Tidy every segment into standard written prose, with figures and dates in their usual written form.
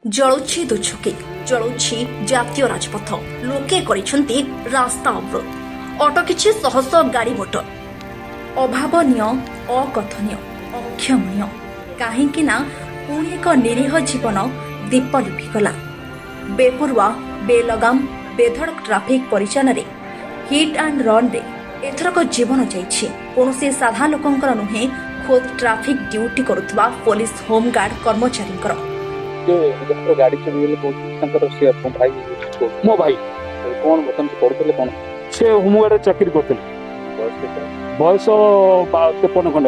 जलुछि दुछकी जलुछि जातीय राजपथ लोके करिसेंती रास्ता अवरोध अटकिछि शह शह गाड़ी मोटर अभावनीय अकथनीय अक्षमणीय काहेकि ना पुणी एक निरीह जीवन दीप लिभिगला बेपरुआ बेलगाम बेधड़क ट्राफिक परिचालन हिट एंड रन रे एथरक जीवन जाइछि कोनोसी साधारण लोकंकर नुहे खोद ट्राफिक ड्यूटी करुवा पुलिस होमगार्ड कर्मचारी गाड़ी चढ़ी भाई मो भाई कौन बर्तन से पढ़ुले कौन से होमगार्ड चाकरी करते बयस 53 खंड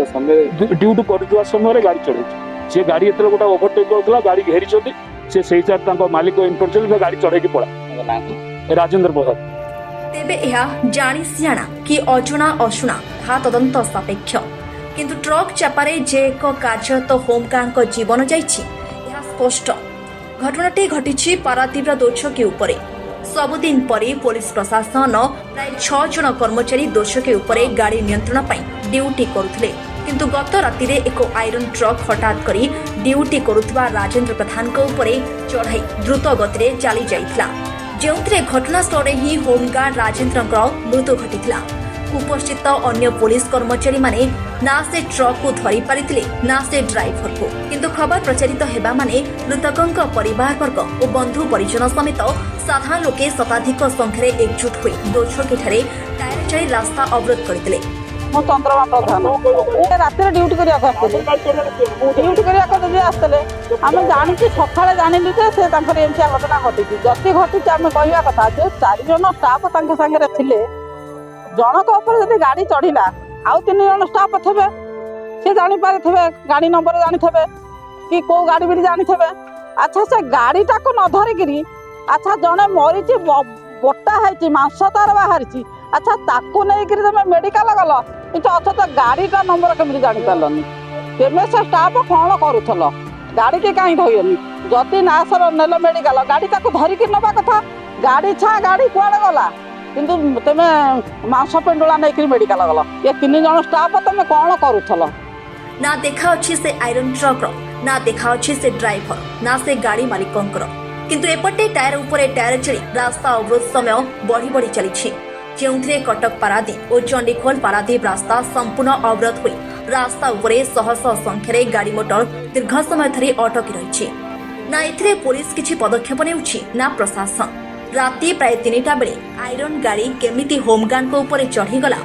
समय ड्यूटी कर समय गाड़ी चढ़ी सी गाड़ी एत गोटे ओभरटेक कर गाड़ी घेरी से हिसाब मालिक इनपुट गाड़ी चढ़े पड़ा राजेंद्र प्रसाद तेबे यह जानी सियाणा कि अजुणा अशुणा ता तदंत सापेक्ष किंतु ट्रक चापारे जे एक कार्यरत होमगार्ड जीवन जाइछि यह स्पष्ट घटनाटी घटिछि पारादीप दोछकी उपरे सबुदिन परे पुलिस प्रशासन प्राय 6 जन कर्मचारी दोछके उपरे गाड़ी नियंत्रण पई ड्यूटी करुथिले किंतु गत राति रे एक आयरन ट्रक हठात करी ड्यूटी करुथबा राजेंद्र प्रधान को उपरे चढ़ाई द्रुत गति रे चली जाइथिला जेउथिरे घटनास्थल ही होमगार्ड राजेंद्र मृत्यु घटिथिला उपस्थित अन्य पुलिस कर्मचारी माने ना से ट्रक को धरी पारिथिले ना से ड्राइवर को किंतु खबर प्रचारित हेबा माने मृतकंक परिवार वर्ग और बंधु परिजन समेत साधारण लोके शताधिक संख्यारे एकजुट होई दोछकी ठारे टायर चढ़ी रास्ता अवरोध करथिले मो चंद्रमा प्रधान रात ड्यूटी करिया ड्यूटी करिया आसते आम जानी सकाଳେ जानिलु जे से एमसिया घटना घटी जति घटी आम कहवा कथा जो 4 जन स्टाफ सागे थिले जनक ऊपर जब गाड़ी चढ़ला आउ 3 जन स्टाफ थे सी जानी पारे गाड़ी नंबर जानी कि कौ गाड़ी भी जानी अच्छा से गाड़ी टाक न धरिकी अच्छा जड़े मरी बोटा है मांस तार बाहरी अच्छा ताकू नहीं तुम मेडिकल गल कि अथच गाड़ीटा नंबर केमी जानी पार्लनि तेमे से स्टाफ कौन करूल गाड़ी के कहीं धोनी जदि नासर नेल मेडिकल गाड़ी धरिकी नवा कथा गाड़ी छा गाड़ी कुआड़े गला किंतु तुम मांस पेंडुला नहीं मेडिकल गल ये 3 जन स्टाफ तुम कौन करूल ना देखा अच्छी से आयरन ट्रक ना देखा अच्छी से ड्राइवर ना से गाड़ी मालिकंकर किंतु एपटे टायर उपरे टायर चढ़ी रास्ता अवरोध समय बढ़ी बढ़ी चली जो कटक पारादीप और चंडीखोल पारादीप रास्ता संपूर्ण अवरोध हुई रास्ता उपरे शह शह संख्यारे गाड़ी मोटर दीर्घ समय धरी अटकी रही ना एथिरे पुलिस किछि पदक्षेप नेउछि ना प्रशासन राति प्राय 3टा बेले आयरन गाड़ी केमिति होमगार्ड को ऊपर चढ़ीगला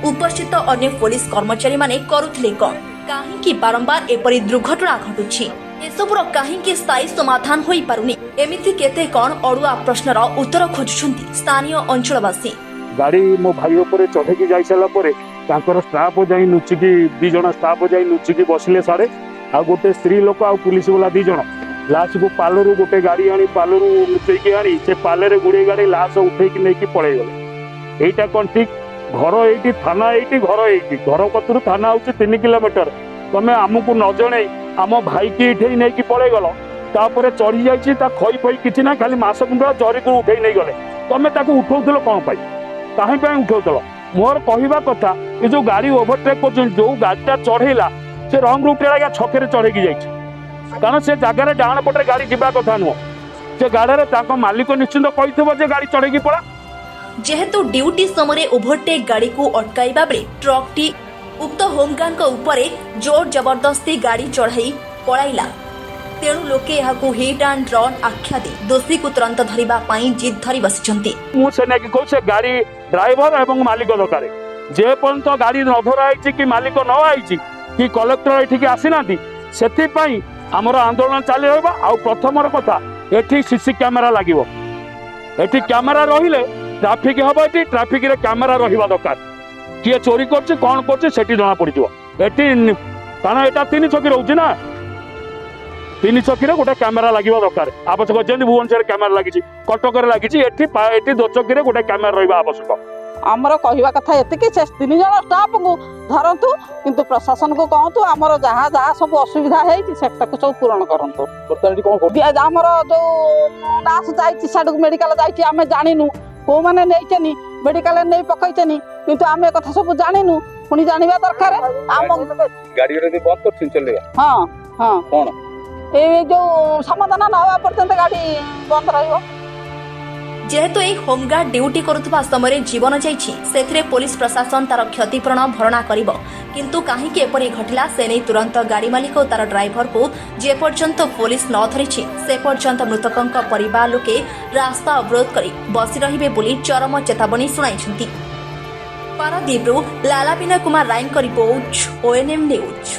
उपस्थित अन्य पुलिस कर्मचारी माने करुथिले कौन काहेकि बारंबार एपरि दुर्घटना घटुछि एसबुर काहेकि स्थायी समाधान होई पारुनी एमिति केते कौन अड़ुआ प्रश्नर उत्तर खोजुछंती स्थानीय अंचलवासी गाड़ी मो भाई ऊपर चढ़ेकी जाई सारा पर स्टाफ जाई लुचिकी 2 जन स्टाफ जाई लुचिकी बसिले सारे आ गोटे स्त्री लोक आ पुलिस वाला 2 जन लाश को पालरू गोटे गाड़ी आनी पालरू लुचेकी आनी से पाले गुड़े गाड़ी लाश उठेकी नहीं पड़े गले एटा कौन ठीक घर एटी थाना एटी घर कतरू थाना हूँ 3 किलोमीटर तमें आमको न जन आम भाई की इठे नहीं पड़े गल तापर चढ़ी जाइए खई फई कि ना खाली मास कुंडा जरी को उठे नहीं गले तमें उठाऊल कौन पाई कहीं उठाऊल मोर कहवा कथा ये जो गाड़ी ओभरटेक कर जो गाड़ीटा चढ़ेला से रंग रूट आज्ञा छके चढ़ेकी जाइए कारण से जगार डाण पटे गाड़ी जावा कथा नुह से गाड़ी मालिक निश्चिंत कही गाड़ी चढ़ेकी पड़ा जेहेतु ड्यूटी समय ओभरटेक गाड़ी को अटकाइबा बेले ट्रक टी उक्त होमगार्ड उपरे जोर जबरदस्ती गाड़ी चढ़ाई पड़ाइला तेणु लोके यहाकू हिट एंड रन आख्या दे दोषी को तुरंत धरिबा पई जिद धरि बसिचंती मु से नेकी कहू से गाड़ी ड्राइवर एवं मालिक दरकार जे पर्यंत गाड़ी न धरा आइछि कि मालिक न आइछि कि कलेक्टर एठिक आसीनांती सेथि पई हमर आंदोलन चाली रहबा आ प्रथमर कथा एठी सीसी कैमेरा लागिवो एठी कैमेरा रहिले ट्रैफिक हबो एठी ट्रैफिक रे कैमेरा रहिबा दरकार किए चोरी करछि कोन करछि सेठी जणा पड़िजो एठी कारण एटा 3 छकी रहउछि ना 3 छकी रे गोटे कैमेरा लागिबा दरकार आवश्यक जेंति भुवनेश्वर कैमेरा लागिछि कटक रे लागिछि एठी 2 छकी रे गोटे कैमेरा रहिबा आवश्यक आमर कहवा कथा एतिकी 3 जन स्टाफ को धरतु किंतु प्रशासन को कहतु आमर जहाँ जहाँ सब असुविधा है सब पूरण करतु आमर जो नाश जा मेडिकल जामे जानू कौ मैंने नहीं मेडिकल नहीं पकईचनी किंतु आम कथा सब जानू पुणी जानवा दरकार गाड़ी बंद कर हाँ ହଁ କଣ ଏଇ ଯୋଉ ସମାଧାନ ନ ହେବା ପର୍ଯ୍ୟନ୍ତ ଗାଡି ବନ୍ଦ ରହିବ। ଯେହେତୁ ଏହି ହୋମଗାର୍ଡ ଡ୍ୟୁଟି କରୁଥିବା ସମୟରେ ଜୀବନ ଯାଇଛି, ସେଥିରେ ପୋଲିସ ପ୍ରଶାସନ ତାର କ୍ଷତିପୂରଣ ଭରଣା କରିବ। କିନ୍ତୁ କାହିଁକି ଏପରି ଘଟିଲା ସେ ନେଇ ତୁରନ୍ତ ଗାଡ଼ି ମାଲିକ ଓ ତାର ଡ୍ରାଇଭରକୁ ଯେପର୍ଯ୍ୟନ୍ତ ପୋଲିସ ନ ଧରିଛି ସେ ପର୍ଯ୍ୟନ୍ତ ମୃତକଙ୍କ ପରିବାର ଲୋକେ ରାସ୍ତା ଅବରୋଧ କରି ବସି ରହିବେ ବୋଲି ଚରମ ଚେତାବନୀ ଶୁଣାଇଛନ୍ତି। ପାରାଦୀପରୁ ଲାଲା ବିନୟ କୁମାର ରାୟଙ୍କ ରିପୋର୍ଟ, ONM ନ୍ୟୁଜ୍।